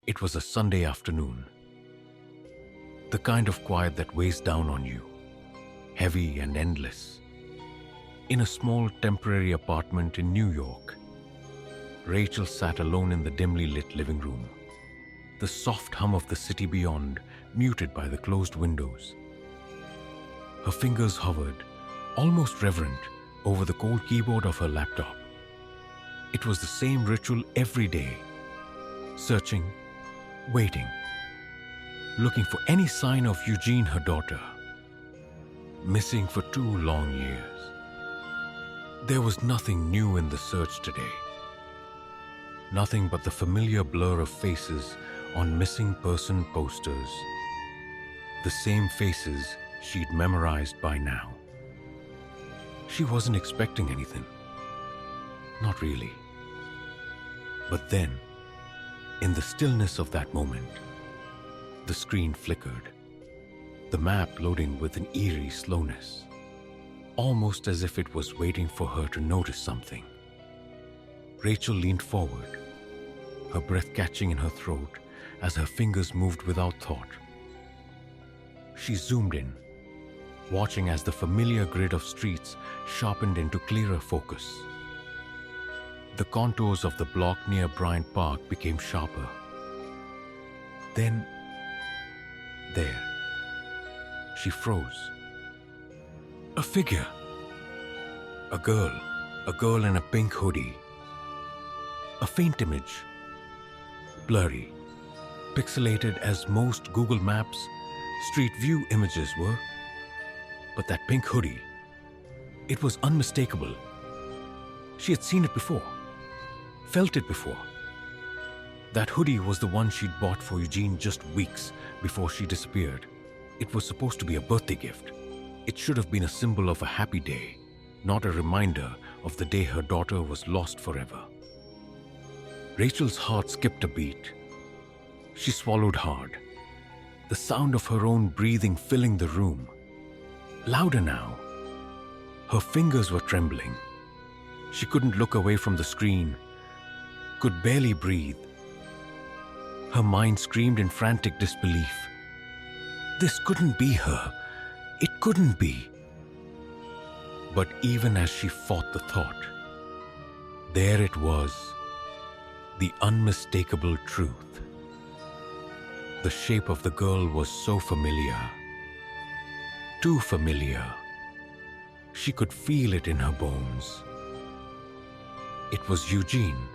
It was a Sunday afternoon. The kind of quiet that weighs down on you, heavy and endless. In a small temporary apartment in New York, Rachel sat alone in the dimly lit living room, the soft hum of the city beyond muted by the closed windows. Her fingers hovered, almost reverent, over the cold keyboard of her laptop. It was the same ritual every day, searching, waiting, looking for any sign of Eugene, her daughter, missing for 2 long years. There was nothing new in the search today. Nothing but the familiar blur of faces on missing person posters. The same faces she'd memorized by now. She wasn't expecting anything. Not really. But then, in the stillness of that moment, the screen flickered, the map loading with an eerie slowness, almost as if it was waiting for her to notice something. Rachel leaned forward, her breath catching in her throat as her fingers moved without thought. She zoomed in, watching as the familiar grid of streets sharpened into clearer focus. The contours of the block near Bryant Park became sharper. Then, there, she froze. A figure. A girl in a pink hoodie. A faint image. Blurry, pixelated as most Google Maps Street View images were. But that pink hoodie, it was unmistakable. She had seen it before, felt it before. That hoodie was the one she'd bought for Eugene just weeks before she disappeared. It was supposed to be a birthday gift. It should have been a symbol of a happy day, not a reminder of the day her daughter was lost forever. Rachel's heart skipped a beat. She swallowed hard, the sound of her own breathing filling the room. Louder now. Her fingers were trembling. She couldn't look away from the screen, could barely breathe. Her mind screamed in frantic disbelief. This couldn't be her. It couldn't be. But even as she fought the thought, there it was, the unmistakable truth. The shape of the girl was so familiar. Too familiar. She could feel it in her bones. It was Eugene.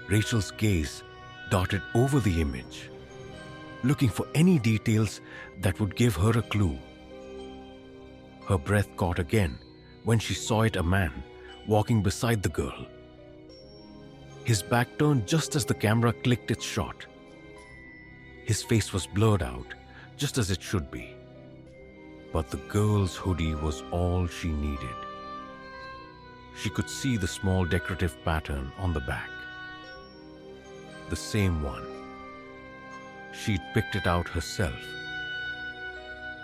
Rachel's gaze darted over the image, looking for any details that would give her a clue. Her breath caught again when she saw it, a man walking beside the girl. His back turned just as the camera clicked its shot. His face was blurred out, just as it should be. But the girl's hoodie was all she needed. She could see the small decorative pattern on the back. The same one. She'd picked it out herself.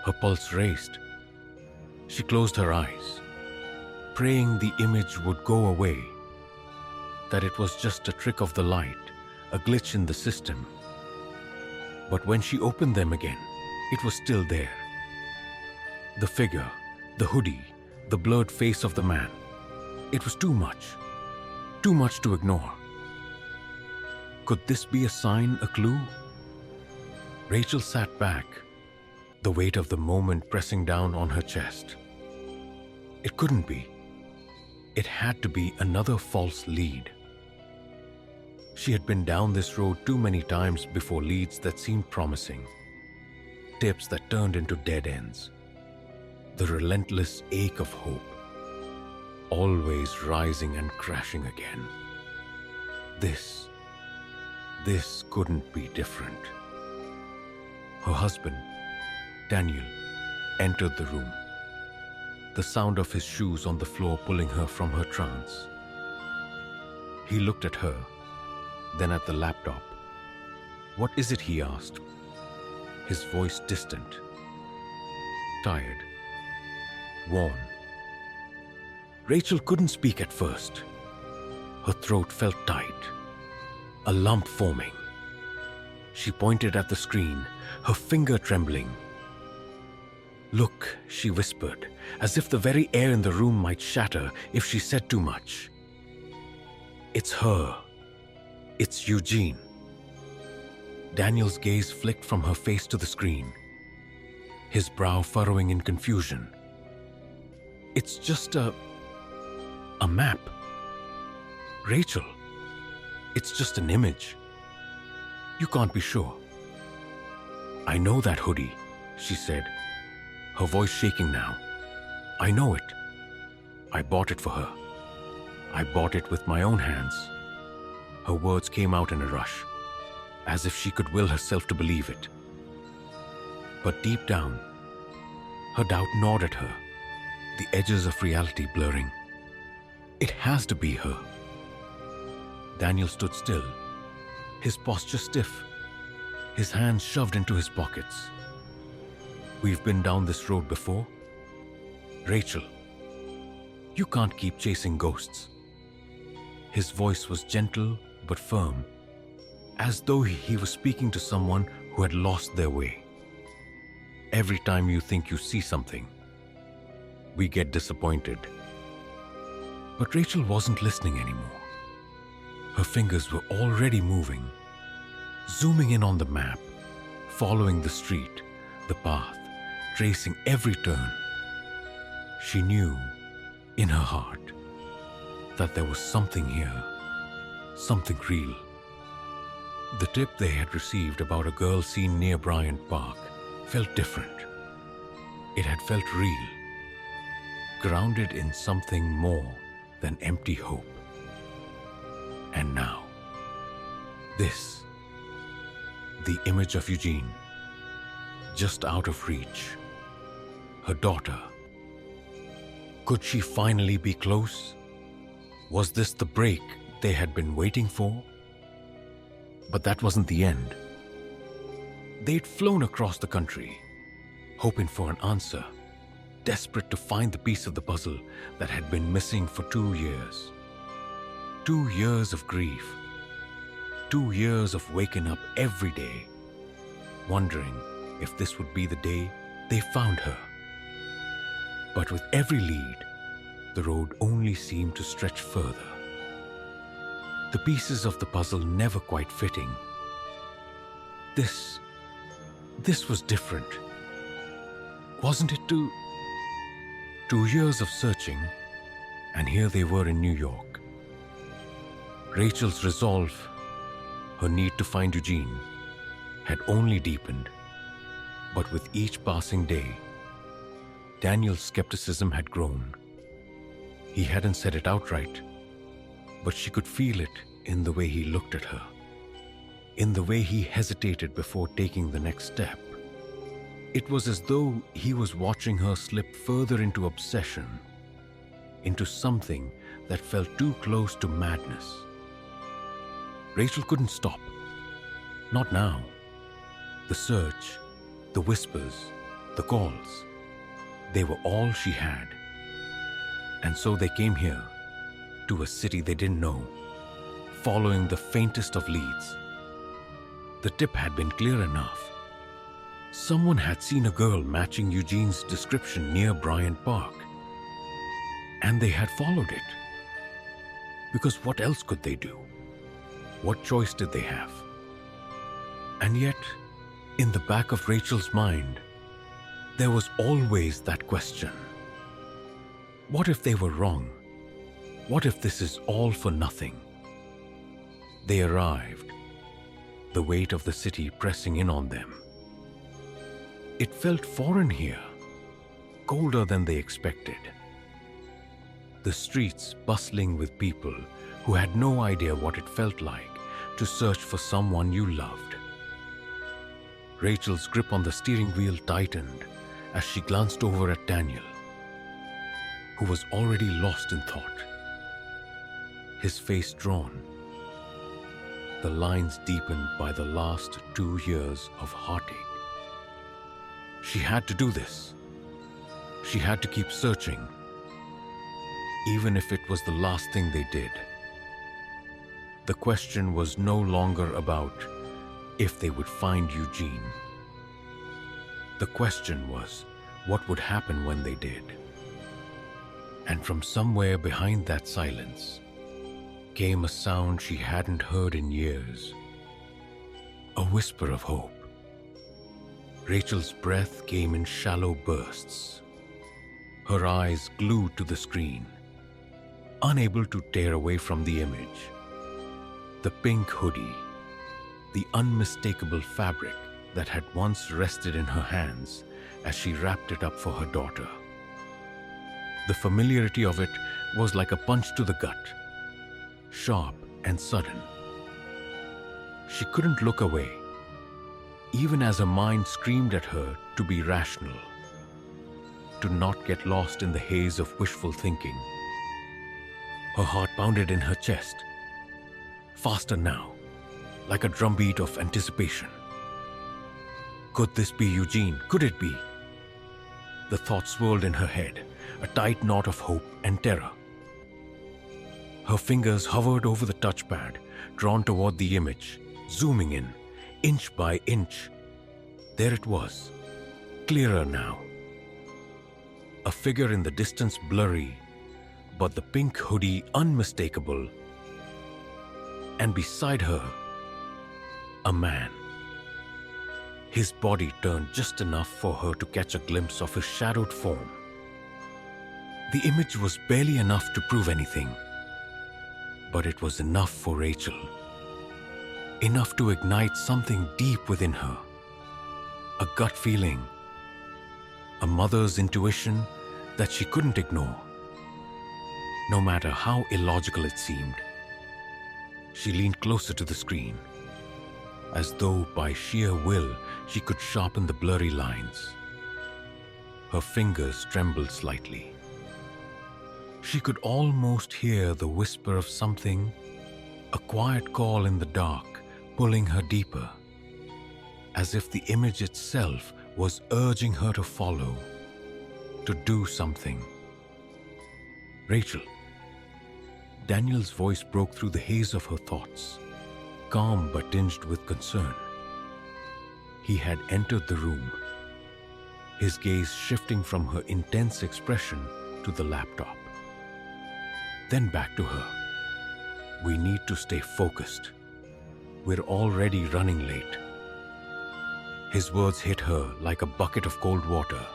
Her pulse raced. She closed her eyes, praying the image would go away, that it was just a trick of the light, a glitch in the system. But when she opened them again, it was still there. The figure, the hoodie, the blurred face of the man. It was too much to ignore. Could this be a sign, a clue? Rachel sat back, the weight of the moment pressing down on her chest. It couldn't be. It had to be another false lead. She had been down this road too many times before, leads that seemed promising, tips that turned into dead ends. The relentless ache of hope, always rising and crashing again. This couldn't be different. Her husband, Daniel, entered the room, the sound of his shoes on the floor pulling her from her trance. He looked at her, then at the laptop. "What is it?" he asked, his voice distant, tired, worn. Rachel couldn't speak at first. Her throat felt tight, a lump forming. She pointed at the screen, her finger trembling. "Look," she whispered, as if the very air in the room might shatter if she said too much. "It's her. It's Eugene." Daniel's gaze flicked from her face to the screen, his brow furrowing in confusion. "It's just a map. Rachel, it's just an image. You can't be sure." "I know that hoodie," she said, her voice shaking now. "I know it. I bought it for her. I bought it with my own hands." Her words came out in a rush, as if she could will herself to believe it. But deep down, her doubt gnawed at her, the edges of reality blurring. It has to be her. Daniel stood still, his posture stiff, his hands shoved into his pockets. "We've been down this road before. Rachel, you can't keep chasing ghosts." His voice was gentle but firm, as though he was speaking to someone who had lost their way. "Every time you think you see something, we get disappointed." But Rachel wasn't listening anymore. Her fingers were already moving, zooming in on the map, following the street, the path, tracing every turn. She knew, in her heart, that there was something here, something real. The tip they had received about a girl seen near Bryant Park felt different. It had felt real, grounded in something more than empty hope. And now, this, the image of Eugene, just out of reach, her daughter. Could she finally be close? Was this the break they had been waiting for? But that wasn't the end. They'd flown across the country, hoping for an answer, desperate to find the piece of the puzzle that had been missing for 2 years. 2 years of grief. 2 years of waking up every day, wondering if this would be the day they found her. But with every lead, the road only seemed to stretch further. The pieces of the puzzle never quite fitting. This was different. Wasn't it too? 2 years of searching, and here they were in New York. Rachel's resolve, her need to find Eugene, had only deepened. But with each passing day, Daniel's skepticism had grown. He hadn't said it outright, but she could feel it in the way he looked at her, in the way he hesitated before taking the next step. It was as though he was watching her slip further into obsession, into something that felt too close to madness. Rachel couldn't stop. Not now. The search, the whispers, the calls, they were all she had. And so they came here, to a city they didn't know, following the faintest of leads. The tip had been clear enough. Someone had seen a girl matching Eugene's description near Bryant Park, and they had followed it. Because what else could they do? What choice did they have? And yet, in the back of Rachel's mind, there was always that question. What if they were wrong? What if this is all for nothing? They arrived, the weight of the city pressing in on them. It felt foreign here, colder than they expected. The streets bustling with people who had no idea what it felt like to search for someone you loved. Rachel's grip on the steering wheel tightened as she glanced over at Daniel, who was already lost in thought, his face drawn, the lines deepened by the last 2 years of heartache. She had to do this. She had to keep searching, even if it was the last thing they did. The question was no longer about, if they would find Eugene. The question was, what would happen when they did? And from somewhere behind that silence came a sound she hadn't heard in years. A whisper of hope. Rachel's breath came in shallow bursts, her eyes glued to the screen, unable to tear away from the image. The pink hoodie, the unmistakable fabric that had once rested in her hands as she wrapped it up for her daughter. The familiarity of it was like a punch to the gut, sharp and sudden. She couldn't look away, even as her mind screamed at her to be rational, to not get lost in the haze of wishful thinking. Her heart pounded in her chest, faster now, like a drumbeat of anticipation. Could this be Eugene? Could it be? The thought swirled in her head, a tight knot of hope and terror. Her fingers hovered over the touchpad, drawn toward the image, zooming in, inch by inch. There it was, clearer now. A figure in the distance blurry, but the pink hoodie unmistakable. And beside her, a man. His body turned just enough for her to catch a glimpse of his shadowed form. The image was barely enough to prove anything, but it was enough for Rachel. Enough to ignite something deep within her. A gut feeling, a mother's intuition that she couldn't ignore. No matter how illogical it seemed. She leaned closer to the screen, as though by sheer will she could sharpen the blurry lines. Her fingers trembled slightly. She could almost hear the whisper of something, a quiet call in the dark, pulling her deeper, as if the image itself was urging her to follow, to do something. Rachel. Daniel's voice broke through the haze of her thoughts, calm but tinged with concern. He had entered the room, his gaze shifting from her intense expression to the laptop. Then back to her. We need to stay focused. We're already running late. His words hit her like a bucket of cold water,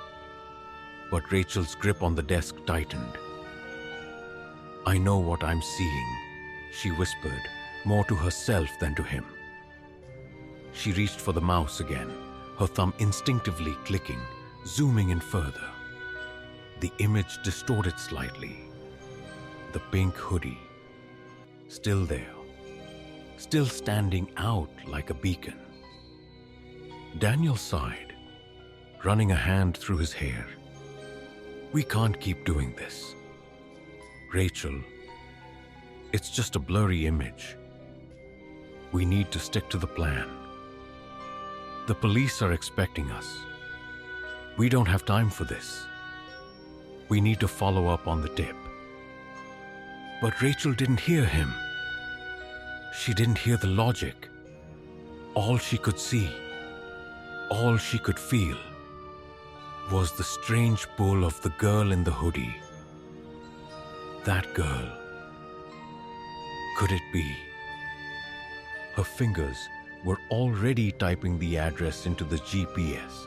but Rachel's grip on the desk tightened. I know what I'm seeing, she whispered, more to herself than to him. She reached for the mouse again, her thumb instinctively clicking, zooming in further. The image distorted slightly. The pink hoodie, still there, still standing out like a beacon. Daniel sighed, running a hand through his hair. We can't keep doing this. Rachel, it's just a blurry image. We need to stick to the plan. The police are expecting us. We don't have time for this. We need to follow up on the tip. But Rachel didn't hear him. She didn't hear the logic. All she could see, all she could feel, was the strange pull of the girl in the hoodie. That girl. Could it be? Her fingers were already typing the address into the GPS,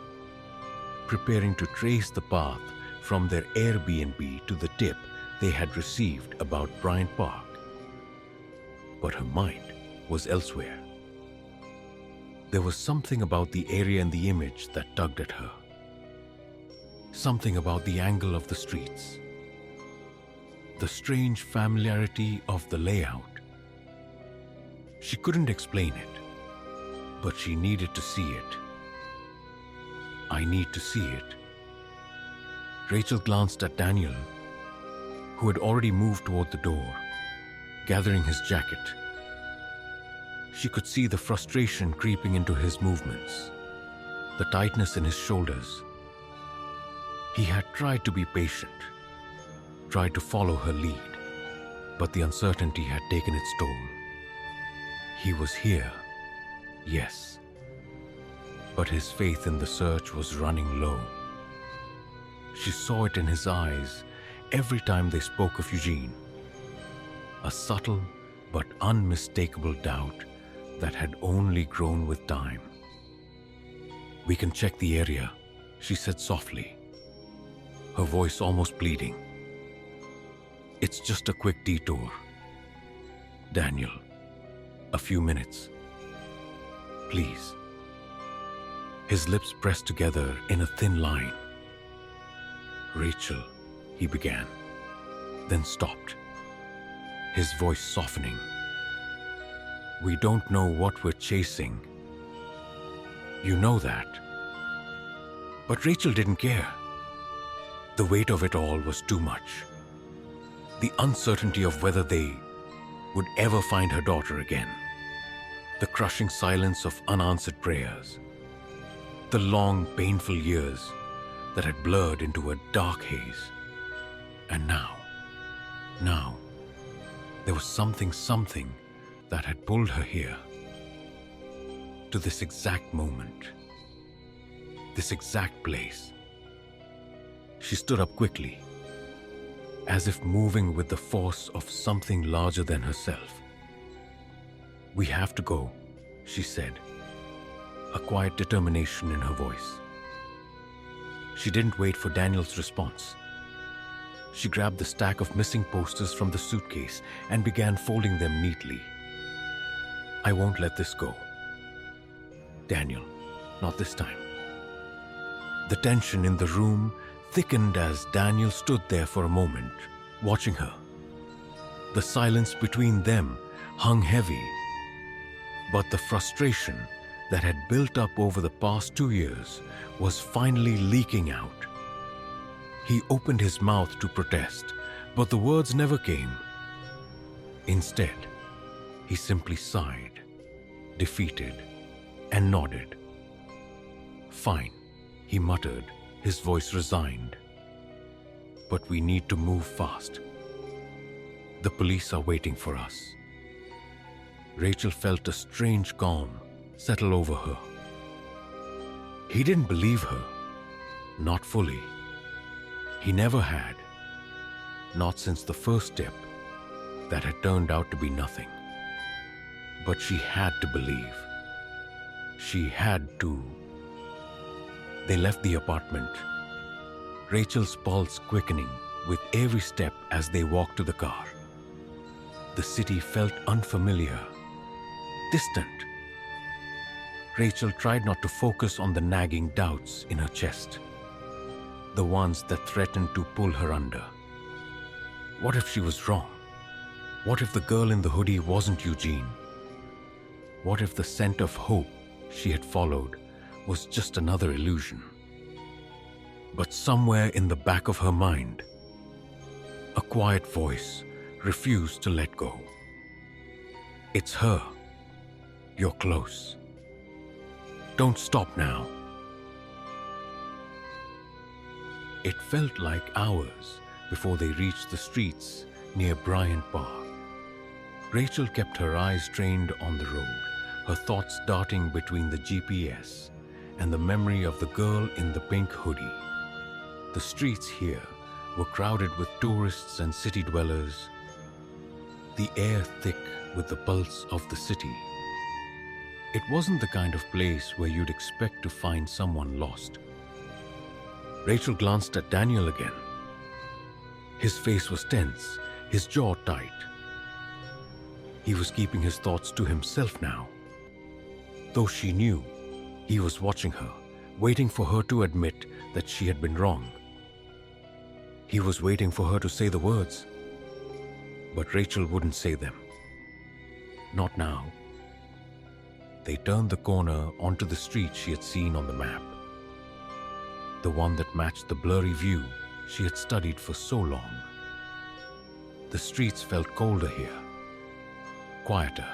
preparing to trace the path from their Airbnb to the tip they had received about Bryant Park. But her mind was elsewhere. There was something about the area in the image that tugged at her. Something about the angle of the streets. The strange familiarity of the layout. She couldn't explain it, but she needed to see it. I need to see it. Rachel glanced at Daniel, who had already moved toward the door, gathering his jacket. She could see the frustration creeping into his movements, the tightness in his shoulders. He had tried to be patient, tried to follow her lead, but the uncertainty had taken its toll. He was here, yes, but his faith in the search was running low. She saw it in his eyes every time they spoke of Eugene. A subtle but unmistakable doubt that had only grown with time. "We can check the area," she said softly, her voice almost pleading. "It's just a quick detour. Daniel, a few minutes. Please." His lips pressed together in a thin line. "Rachel," he began, then stopped, his voice softening. "We don't know what we're chasing. You know that." But Rachel didn't care. The weight of it all was too much. The uncertainty of whether they would ever find her daughter again. The crushing silence of unanswered prayers. The long, painful years that had blurred into a dark haze. And now, there was something that had pulled her here. To this exact moment. This exact place. She stood up quickly, as if moving with the force of something larger than herself. "We have to go," she said, a quiet determination in her voice. She didn't wait for Daniel's response. She grabbed the stack of missing posters from the suitcase and began folding them neatly. "I won't let this go. Daniel, not this time." The tension in the room thickened as Daniel stood there for a moment, watching her. The silence between them hung heavy, but the frustration that had built up over the past 2 years was finally leaking out. He opened his mouth to protest, but the words never came. Instead, he simply sighed, defeated, and nodded. "Fine," he muttered, his voice resigned. "But we need to move fast. The police are waiting for us." Rachel felt a strange calm settle over her. He didn't believe her. Not fully. He never had. Not since the first step that had turned out to be nothing. But she had to believe. She had to. They left the apartment, Rachel's pulse quickening with every step as they walked to the car. The city felt unfamiliar, distant. Rachel tried not to focus on the nagging doubts in her chest, the ones that threatened to pull her under. What if she was wrong? What if the girl in the hoodie wasn't Eugene? What if the scent of hope she had followed was just another illusion? But somewhere in the back of her mind, a quiet voice refused to let go. "It's her. You're close. Don't stop now." It felt like hours before they reached the streets near Bryant Park. Rachel kept her eyes trained on the road, her thoughts darting between the GPS and the memory of the girl in the pink hoodie. The streets here were crowded with tourists and city dwellers, the air thick with the pulse of the city. It wasn't the kind of place where you'd expect to find someone lost. Rachel glanced at Daniel again. His face was tense, his jaw tight. He was keeping his thoughts to himself now. Though she knew, he was watching her, waiting for her to admit that she had been wrong. He was waiting for her to say the words, but Rachel wouldn't say them. Not now. They turned the corner onto the street she had seen on the map. The one that matched the blurry view she had studied for so long. The streets felt colder here, quieter,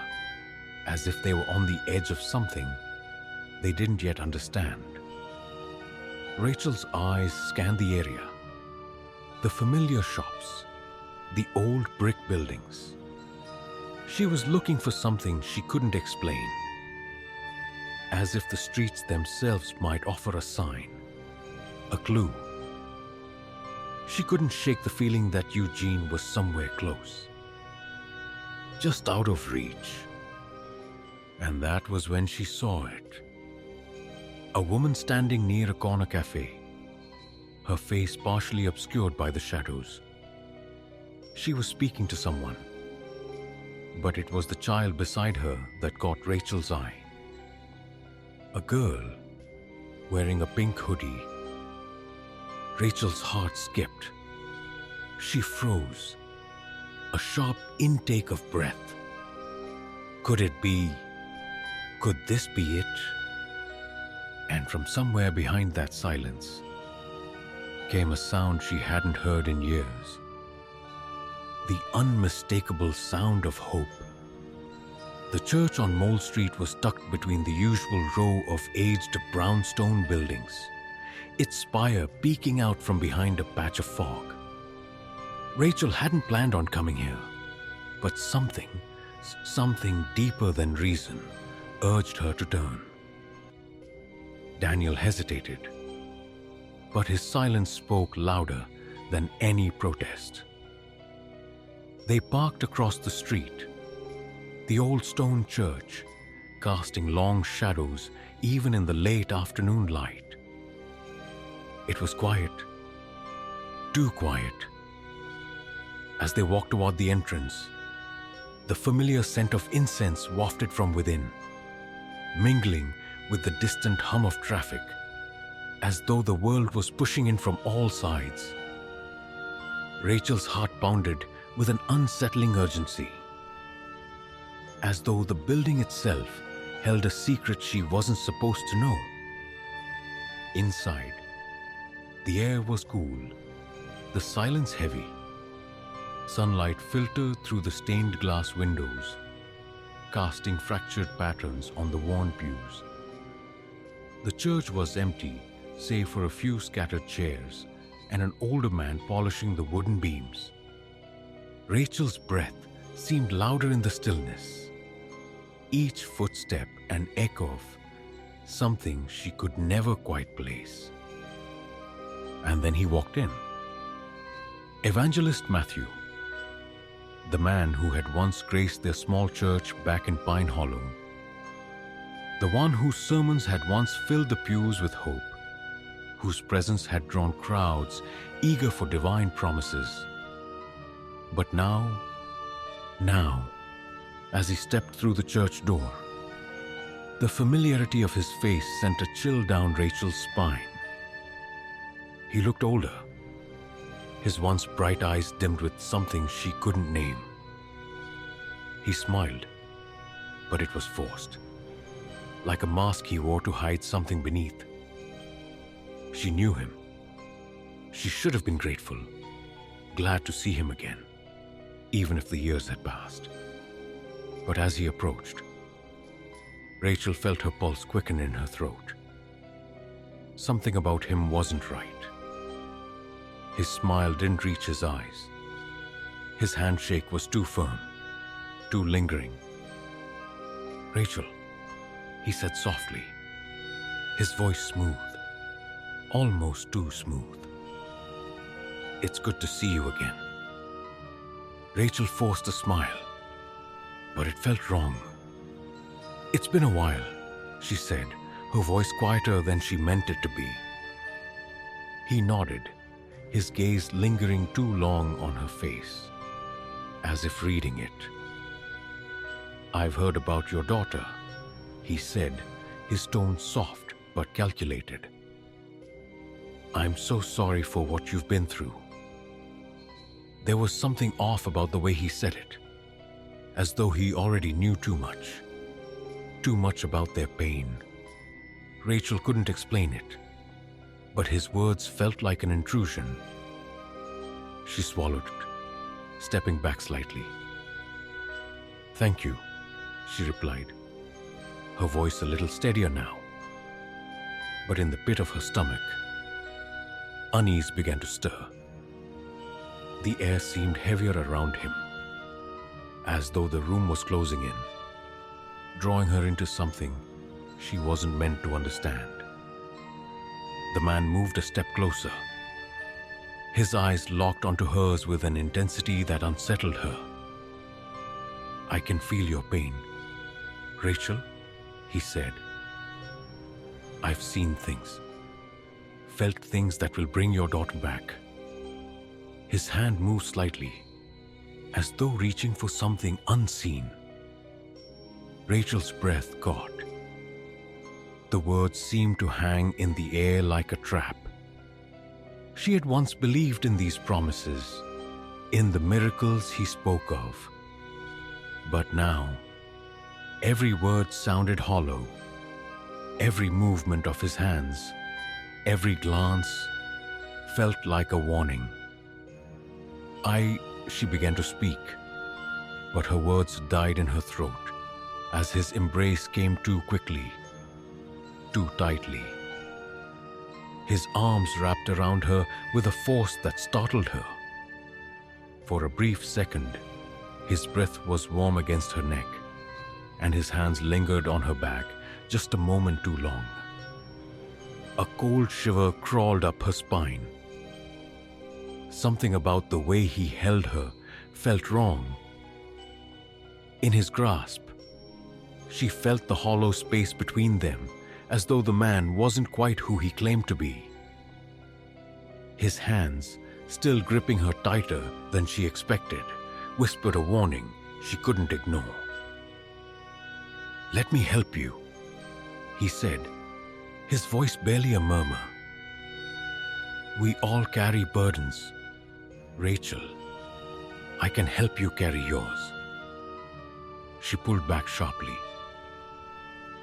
as if they were on the edge of something they didn't yet understand. Rachel's eyes scanned the area, the familiar shops, the old brick buildings. She was looking for something she couldn't explain. as if the streets themselves might offer a sign, a clue. She couldn't shake the feeling that Eugene was somewhere close, just out of reach. And that was when she saw it. A woman standing near a corner cafe, her face partially obscured by the shadows. She was speaking to someone, but it was the child beside her that caught Rachel's eye. A girl wearing a pink hoodie. Rachel's heart skipped. She froze, a sharp intake of breath. Could it be? Could this be it? And from somewhere behind that silence came a sound she hadn't heard in years. The unmistakable sound of hope. The church on Mole Street was tucked between the usual row of aged brownstone buildings, its spire peeking out from behind a patch of fog. Rachel hadn't planned on coming here, but something deeper than reason urged her to turn. Daniel hesitated, but his silence spoke louder than any protest. They parked across the street, the old stone church casting long shadows even in the late afternoon light. It was quiet, too quiet. As they walked toward the entrance, the familiar scent of incense wafted from within, mingling with the distant hum of traffic, as though the world was pushing in from all sides. Rachel's heart pounded with an unsettling urgency, as though the building itself held a secret she wasn't supposed to know. Inside, the air was cool, the silence heavy. Sunlight filtered through the stained glass windows, casting fractured patterns on the worn pews. The church was empty, save for a few scattered chairs and an older man polishing the wooden beams. Rachel's breath seemed louder in the stillness, each footstep an echo of something she could never quite place. And then he walked in. Evangelist Matthew, the man who had once graced their small church back in Pine Hollow, the one whose sermons had once filled the pews with hope, whose presence had drawn crowds eager for divine promises. But now, as he stepped through the church door, the familiarity of his face sent a chill down Rachel's spine. He looked older, his once bright eyes dimmed with something she couldn't name. He smiled, but it was forced, like a mask he wore to hide something beneath. She knew him. She should have been grateful, glad to see him again, even if the years had passed. But as he approached, Rachel felt her pulse quicken in her throat. Something about him wasn't right. His smile didn't reach his eyes. His handshake was too firm, too lingering. "Rachel," he said softly, his voice smooth, almost too smooth. "It's good to see you again." Rachel forced a smile, but it felt wrong. "It's been a while," she said, her voice quieter than she meant it to be. He nodded, his gaze lingering too long on her face, as if reading it. "I've heard about your daughter," he said, his tone soft but calculated. "I'm so sorry for what you've been through." There was something off about the way he said it, as though he already knew too much about their pain. Rachel couldn't explain it, but his words felt like an intrusion. She swallowed, stepping back slightly. "Thank you," she replied, her voice a little steadier now. But in the pit of her stomach, unease began to stir. The air seemed heavier around him, as though the room was closing in, drawing her into something she wasn't meant to understand. The man moved a step closer. His eyes locked onto hers with an intensity that unsettled her. "I can feel your pain, Rachel," he said. "I've seen things, felt things that will bring your daughter back." His hand moved slightly, as though reaching for something unseen. Rachel's breath caught. The words seemed to hang in the air like a trap. She had once believed in these promises, in the miracles he spoke of. But now, every word sounded hollow. Every movement of his hands, every glance, felt like a warning. She began to speak, but her words died in her throat as his embrace came too quickly, too tightly. His arms wrapped around her with a force that startled her. For a brief second, his breath was warm against her neck, and his hands lingered on her back just a moment too long. A cold shiver crawled up her spine. Something about the way he held her felt wrong. In his grasp, she felt the hollow space between them, as though the man wasn't quite who he claimed to be. His hands, still gripping her tighter than she expected, whispered a warning she couldn't ignore. "Let me help you," he said, his voice barely a murmur. "We all carry burdens. Rachel, I can help you carry yours." She pulled back sharply,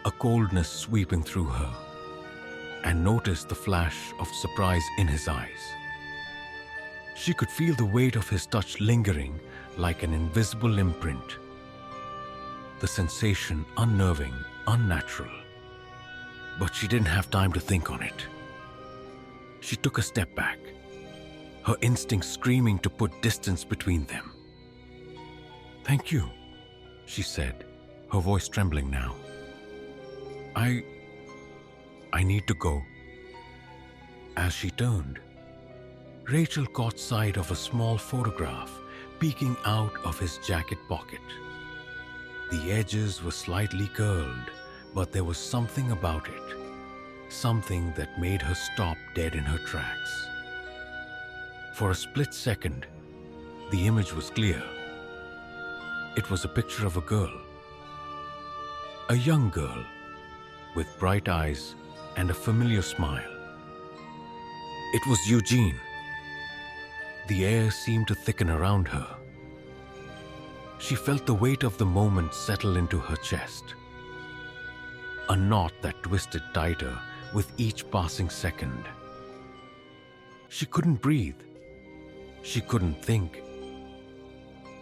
a coldness sweeping through her, and noticed the flash of surprise in his eyes. She could feel the weight of his touch lingering like an invisible imprint. The sensation unnerving, unnatural. But she didn't have time to think on it. She took a step back, her instincts screaming to put distance between them. "Thank you," she said, her voice trembling now. I need to go." As she turned, Rachel caught sight of a small photograph peeking out of his jacket pocket. The edges were slightly curled, but there was something about it, something that made her stop dead in her tracks. For a split second, the image was clear. It was a picture of a girl. A young girl, with bright eyes and a familiar smile. It was Eugene. The air seemed to thicken around her. She felt the weight of the moment settle into her chest. A knot that twisted tighter with each passing second. She couldn't breathe. She couldn't think.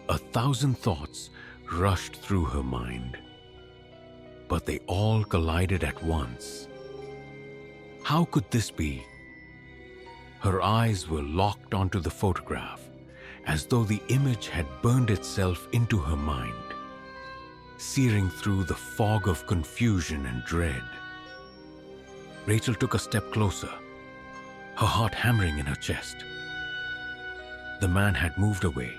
1,000 thoughts rushed through her mind, but they all collided at once. How could this be? Her eyes were locked onto the photograph, as though the image had burned itself into her mind, searing through the fog of confusion and dread. Rachel took a step closer, her heart hammering in her chest. The man had moved away,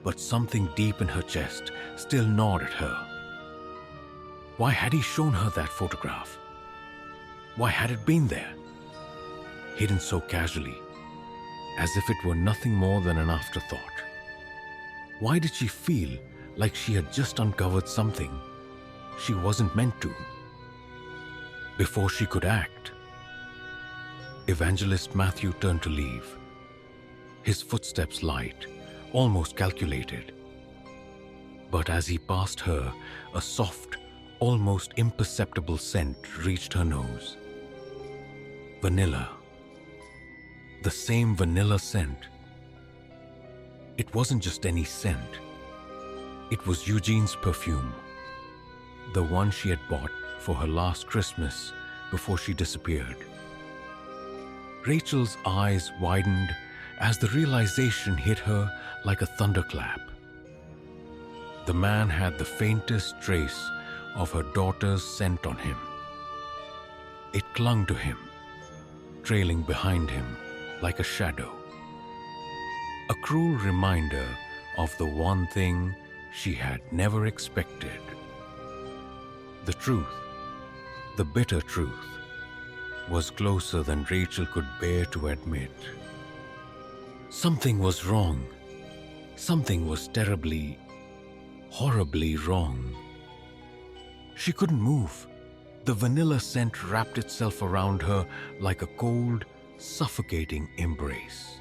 but something deep in her chest still gnawed at her. Why had he shown her that photograph? Why had it been there, hidden so casually, as if it were nothing more than an afterthought? Why did she feel like she had just uncovered something she wasn't meant to? Before she could act, Evangelist Matthew turned to leave, his footsteps light, almost calculated. But as he passed her, a soft, almost imperceptible scent reached her nose. Vanilla. The same vanilla scent. It wasn't just any scent. It was Eugene's perfume, the one she had bought for her last Christmas before she disappeared. Rachel's eyes widened as the realization hit her like a thunderclap. The man had the faintest trace of her daughter's scent on him. It clung to him, trailing behind him like a shadow. A cruel reminder of the one thing she had never expected. The truth, the bitter truth, was closer than Rachel could bear to admit. Something was wrong. Something was terribly, horribly wrong. She couldn't move. The vanilla scent wrapped itself around her like a cold, suffocating embrace.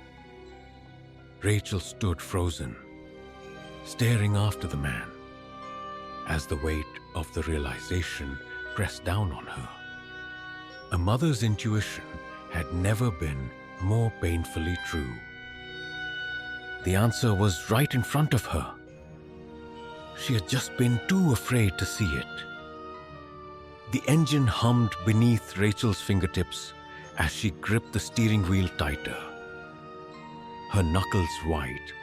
Rachel stood frozen, staring after the man, as the weight of the realization pressed down on her. A mother's intuition had never been more painfully true. The answer was right in front of her. She had just been too afraid to see it. The engine hummed beneath Rachel's fingertips as she gripped the steering wheel tighter, her knuckles white.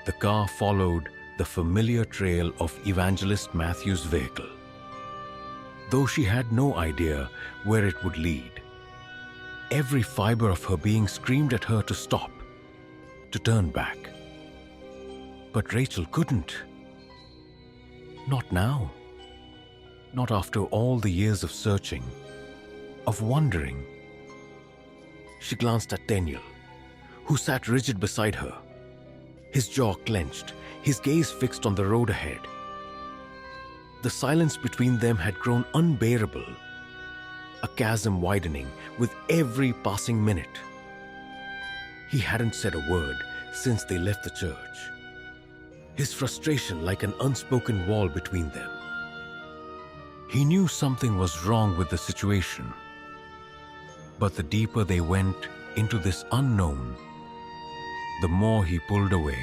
The car followed the familiar trail of Evangelist Matthew's vehicle, though she had no idea where it would lead. Every fiber of her being screamed at her to stop, to turn back. But Rachel couldn't. Not now. Not after all the years of searching, of wondering. She glanced at Daniel, who sat rigid beside her, his jaw clenched, his gaze fixed on the road ahead. The silence between them had grown unbearable, a chasm widening with every passing minute. He hadn't said a word since they left the church, his frustration like an unspoken wall between them. He knew something was wrong with the situation, but the deeper they went into this unknown, the more he pulled away,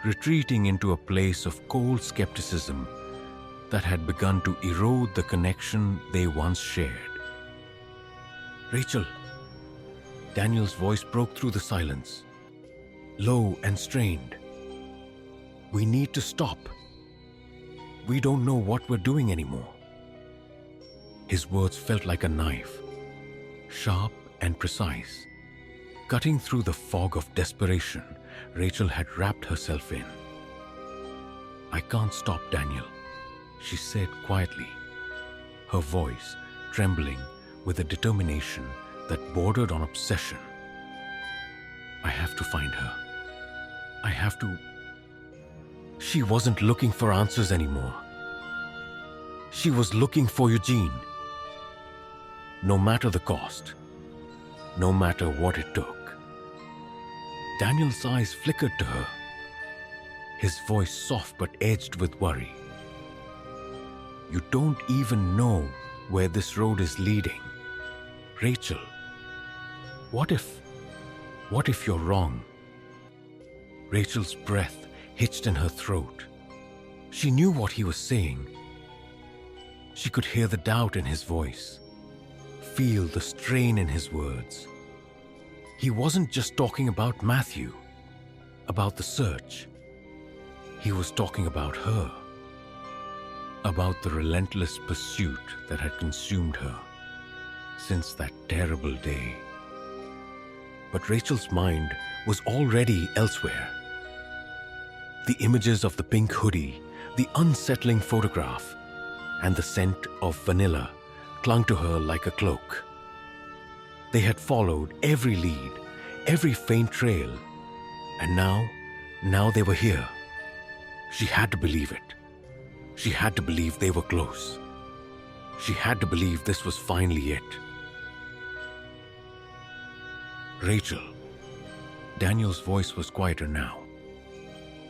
retreating into a place of cold skepticism that had begun to erode the connection they once shared. "Rachel," Daniel's voice broke through the silence, low and strained. "We need to stop. We don't know what we're doing anymore." His words felt like a knife, sharp and precise, cutting through the fog of desperation Rachel had wrapped herself in. "I can't stop, Daniel," she said quietly, her voice trembling with a determination that bordered on obsession. "I have to find her. I have to..." She wasn't looking for answers anymore. She was looking for Eugene. No matter the cost, no matter what it took. Daniel's eyes flickered to her, his voice soft but edged with worry. "You don't even know where this road is leading. Rachel, what if you're wrong?" Rachel's breath hitched in her throat. She knew what he was saying. She could hear the doubt in his voice, feel the strain in his words. He wasn't just talking about Matthew, about the search. He was talking about her, about the relentless pursuit that had consumed her since that terrible day. But Rachel's mind was already elsewhere. The images of the pink hoodie, the unsettling photograph, and the scent of vanilla clung to her like a cloak. They had followed every lead, every faint trail, and now they were here. She had to believe it. She had to believe they were close. She had to believe this was finally it. "Rachel." Daniel's voice was quieter now,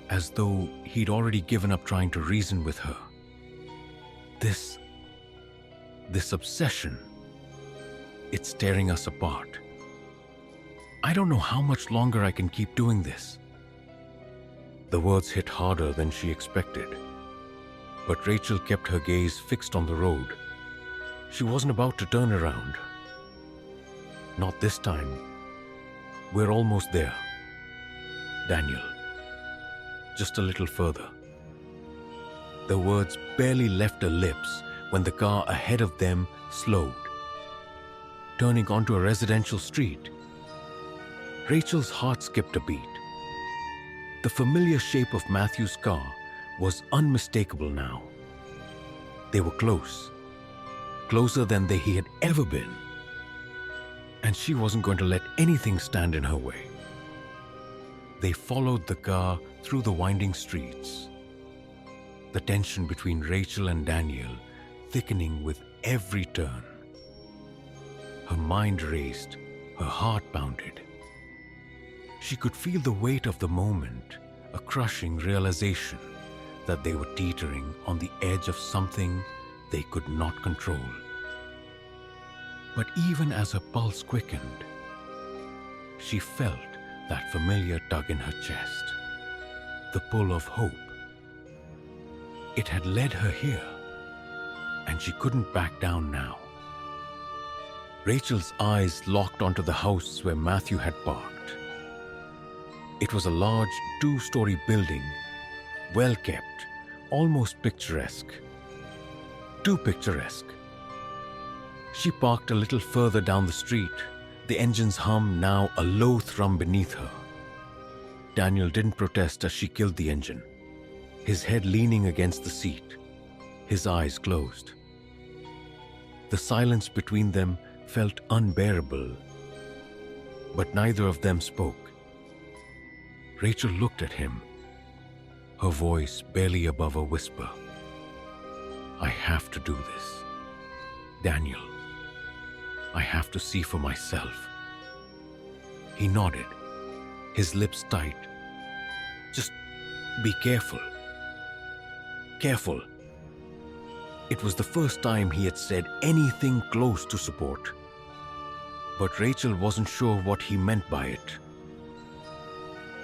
as though he'd already given up trying to reason with her. This obsession, it's tearing us apart. I don't know how much longer I can keep doing this." The words hit harder than she expected, but Rachel kept her gaze fixed on the road. She wasn't about to turn around. "Not this time. We're almost there. Daniel. Just a little further." The words barely left her lips when the car ahead of them slowed, turning onto a residential street. Rachel's heart skipped a beat. The familiar shape of Matthew's car was unmistakable now. They were close, closer than he had ever been. And she wasn't going to let anything stand in her way. They followed the car through the winding streets, the tension between Rachel and Daniel thickening with every turn. Her mind raced, her heart pounded. She could feel the weight of the moment, a crushing realization that they were teetering on the edge of something they could not control. But even as her pulse quickened, she felt that familiar tug in her chest, the pull of hope. It had led her here, and she couldn't back down now. Rachel's eyes locked onto the house where Matthew had parked. It was a large two-story building, well-kept, almost picturesque. Too picturesque. She parked a little further down the street, the engine's hum now a low thrum beneath her. Daniel didn't protest as she killed the engine, his head leaning against the seat, his eyes closed. The silence between them felt unbearable, but neither of them spoke. Rachel looked at him, her voice barely above a whisper. "I have to do this. Daniel, I have to see for myself." He nodded, his lips tight. "Just be careful. Careful." It was the first time he had said anything close to support. But Rachel wasn't sure what he meant by it.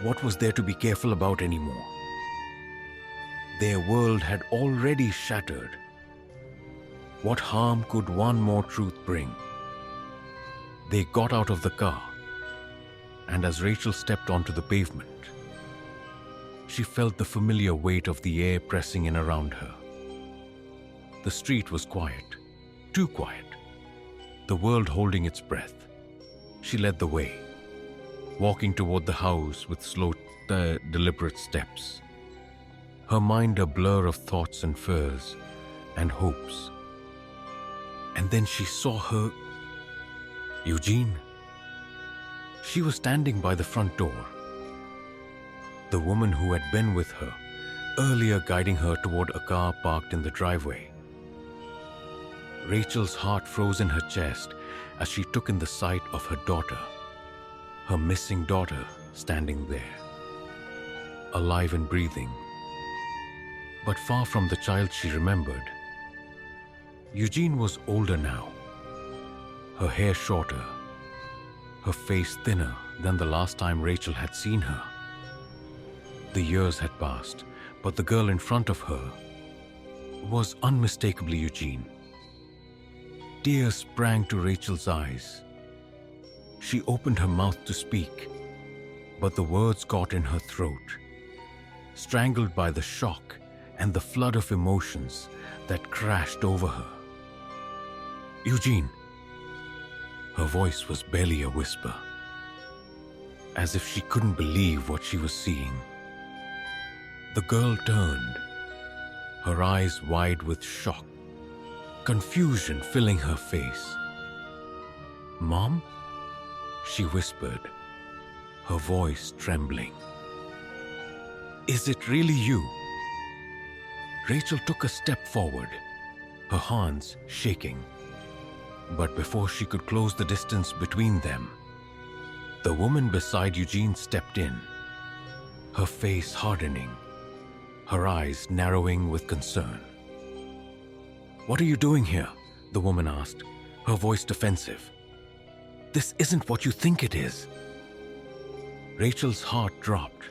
What was there to be careful about anymore? Their world had already shattered. What harm could one more truth bring? They got out of the car, and as Rachel stepped onto the pavement, she felt the familiar weight of the air pressing in around her. The street was quiet, too quiet, the world holding its breath. She led the way, walking toward the house with slow, deliberate steps, her mind a blur of thoughts and fears and hopes. And then she saw her Eugene. She was standing by the front door, the woman who had been with her, earlier guiding her toward a car parked in the driveway. Rachel's heart froze in her chest as she took in the sight of her daughter, her missing daughter standing there, alive and breathing, but far from the child she remembered. Eugene was older now, her hair shorter, her face thinner than the last time Rachel had seen her. The years had passed, but the girl in front of her was unmistakably Eugene. Tears sprang to Rachel's eyes. She opened her mouth to speak, but the words got in her throat, strangled by the shock and the flood of emotions that crashed over her. "Eugene." Her voice was barely a whisper, as if she couldn't believe what she was seeing. The girl turned, her eyes wide with shock, confusion filling her face. "Mom?" she whispered, her voice trembling. "Is it really you?" Rachel took a step forward, her hands shaking. But before she could close the distance between them, the woman beside Eugene stepped in, her face hardening, her eyes narrowing with concern. "What are you doing here?" the woman asked, her voice defensive. "This isn't what you think it is." Rachel's heart dropped.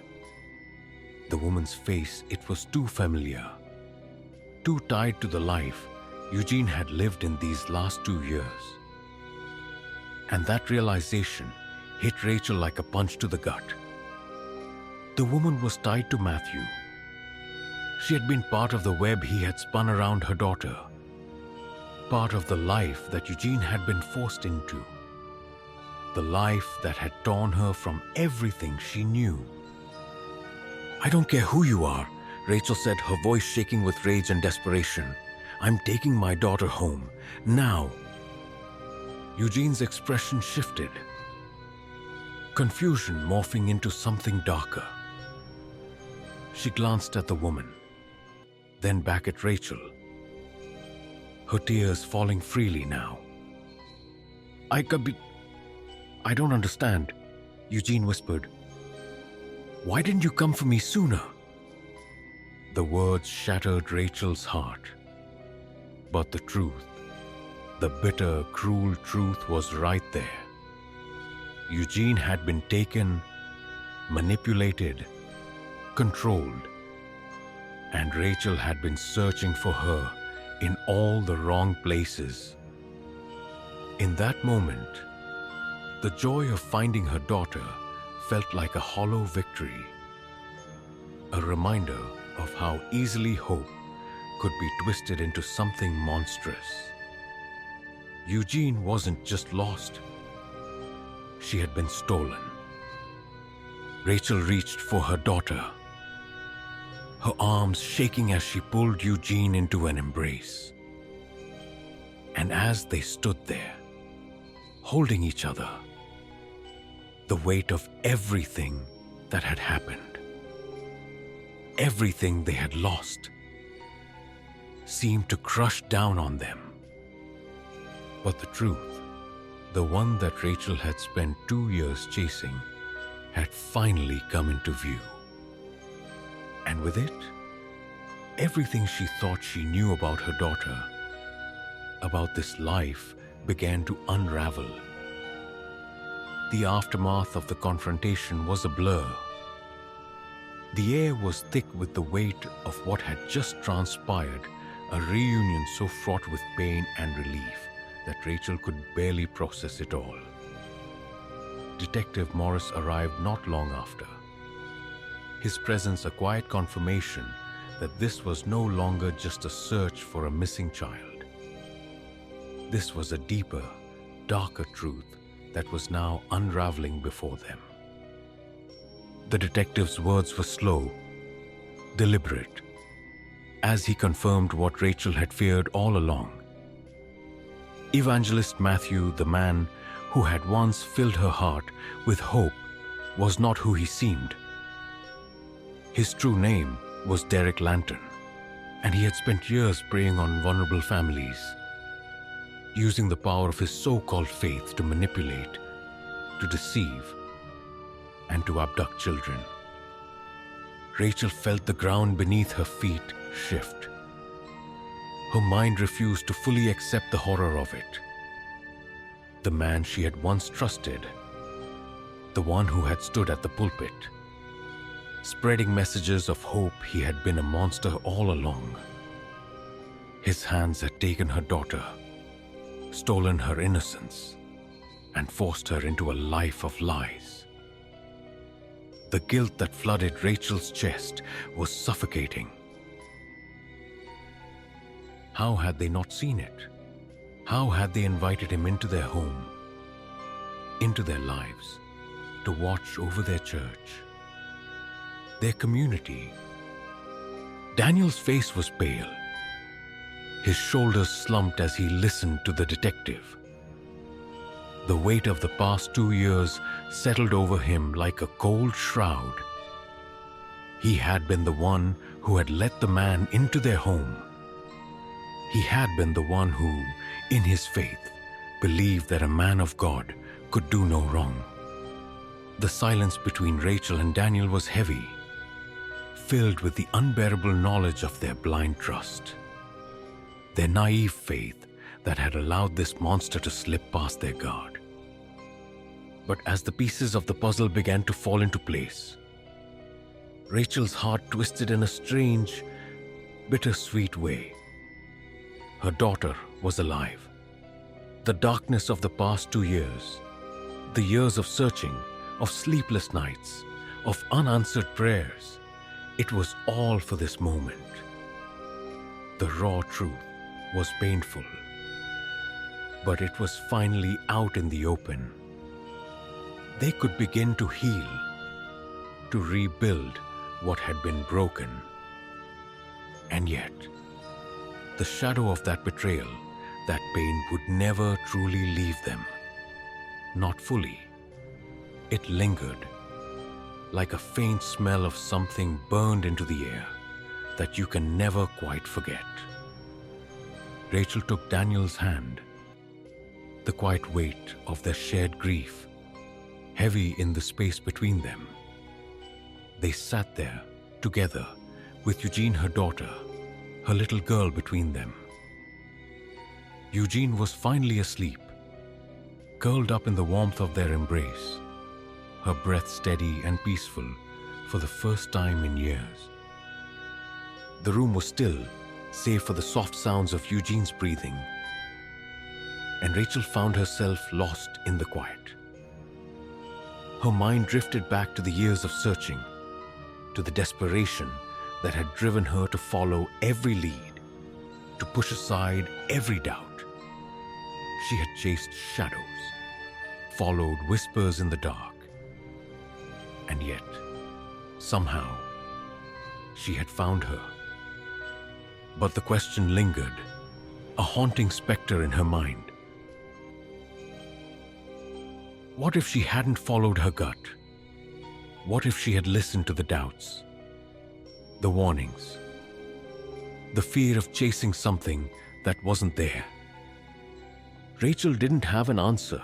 The woman's face, it was too familiar, too tied to the life Eugene had lived in these last 2 years. And that realization hit Rachel like a punch to the gut. The woman was tied to Matthew. She had been part of the web he had spun around her daughter, part of the life that Eugene had been forced into. The life that had torn her from everything she knew. "I don't care who you are," Rachel said, her voice shaking with rage and desperation. "I'm taking my daughter home, now." Eugene's expression shifted, confusion morphing into something darker. She glanced at the woman, then back at Rachel, her tears falling freely now. I don't understand," Eugene whispered. "Why didn't you come for me sooner?" The words shattered Rachel's heart. But the truth, the bitter, cruel truth, was right there. Eugene had been taken, manipulated, controlled, and Rachel had been searching for her in all the wrong places. In that moment, the joy of finding her daughter felt like a hollow victory, a reminder of how easily hope could be twisted into something monstrous. Eugene wasn't just lost. She had been stolen. Rachel reached for her daughter, her arms shaking as she pulled Eugene into an embrace. And as they stood there, holding each other, the weight of everything that had happened, everything they had lost, seemed to crush down on them. But the truth, the one that Rachel had spent 2 years chasing, had finally come into view. And with it, everything she thought she knew about her daughter, about this life, began to unravel. The aftermath of the confrontation was a blur. The air was thick with the weight of what had just transpired, a reunion so fraught with pain and relief that Rachel could barely process it all. Detective Morris arrived not long after. His presence a quiet confirmation that this was no longer just a search for a missing child. This was a deeper, darker truth that was now unraveling before them. The detective's words were slow, deliberate, as he confirmed what Rachel had feared all along. Evangelist Matthew, the man who had once filled her heart with hope, was not who he seemed. His true name was Derek Lanton, and he had spent years preying on vulnerable families, using the power of his so-called faith to manipulate, to deceive, and to abduct children. Rachel felt the ground beneath her feet shift. Her mind refused to fully accept the horror of it. The man she had once trusted, the one who had stood at the pulpit, spreading messages of hope, he had been a monster all along. His hands had taken her daughter, stolen her innocence, and forced her into a life of lies. The guilt that flooded Rachel's chest was suffocating. How had they not seen it? How had they invited him into their home, into their lives, to watch over their church, their community? Daniel's face was pale. His shoulders slumped as he listened to the detective. The weight of the past 2 years settled over him like a cold shroud. He had been the one who had let the man into their home. He had been the one who, in his faith, believed that a man of God could do no wrong. The silence between Rachel and Daniel was heavy, filled with the unbearable knowledge of their blind trust, their naive faith that had allowed this monster to slip past their guard. But as the pieces of the puzzle began to fall into place, Rachel's heart twisted in a strange, bittersweet way. Her daughter was alive. The darkness of the past 2 years, the years of searching, of sleepless nights, of unanswered prayers, it was all for this moment. The raw truth was painful, But it was finally out in the open. They could begin to heal, to rebuild what had been broken. And yet, the shadow of that betrayal, that pain would never truly leave them. Not fully. It lingered, like a faint smell of something burned into the air that you can never quite forget. Rachel took Daniel's hand, the quiet weight of their shared grief, heavy in the space between them. They sat there, together, with Eugene, her daughter, her little girl between them. Eugene was finally asleep, curled up in the warmth of their embrace, her breath steady and peaceful for the first time in years. The room was still, save for the soft sounds of Eugene's breathing, and Rachel found herself lost in the quiet. Her mind drifted back to the years of searching, to the desperation that had driven her to follow every lead, to push aside every doubt. She had chased shadows, followed whispers in the dark, and yet, somehow, she had found her. But the question lingered, a haunting specter in her mind. What if she hadn't followed her gut? What if she had listened to the doubts, the warnings, the fear of chasing something that wasn't there? Rachel didn't have an answer.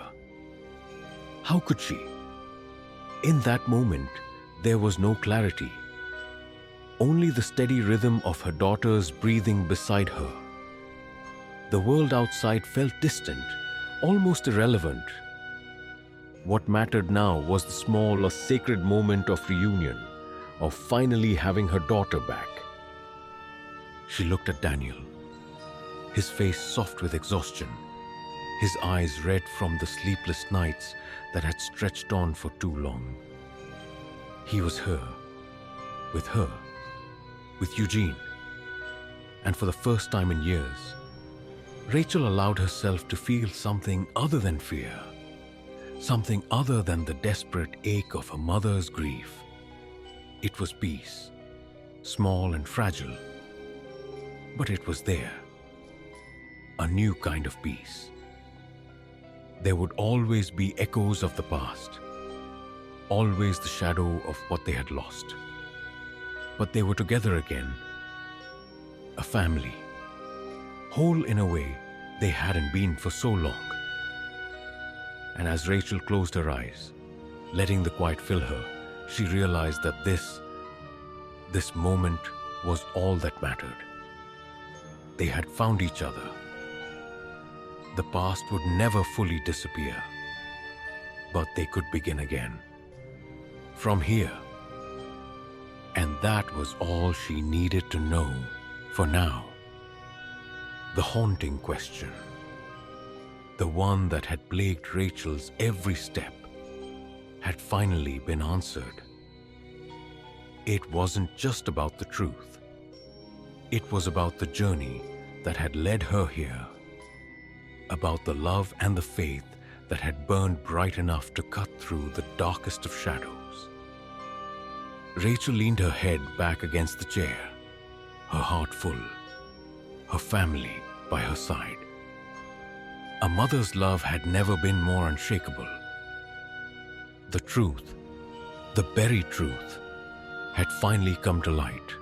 How could she? In that moment, there was no clarity. Only the steady rhythm of her daughter's breathing beside her. The world outside felt distant, almost irrelevant. What mattered now was the small or sacred moment of reunion, of finally having her daughter back. She looked at Daniel, his face soft with exhaustion, his eyes red from the sleepless nights that had stretched on for too long. He was her, with Eugene. And for the first time in years, Rachel allowed herself to feel something other than fear, something other than the desperate ache of a mother's grief. It was peace, small and fragile, but it was there, a new kind of peace. There would always be echoes of the past, always the shadow of what they had lost. But they were together again, a family, whole in a way they hadn't been for so long. And as Rachel closed her eyes, letting the quiet fill her, she realized that this moment was all that mattered. They had found each other. The past would never fully disappear, but they could begin again. From here. And that was all she needed to know for now. The haunting question, the one that had plagued Rachel's every step, had finally been answered. It wasn't just about the truth. It was about the journey that had led her here, about the love and the faith that had burned bright enough to cut through the darkest of shadows. Rachel leaned her head back against the chair, her heart full, her family by her side. A mother's love had never been more unshakable. The truth, the buried truth, had finally come to light.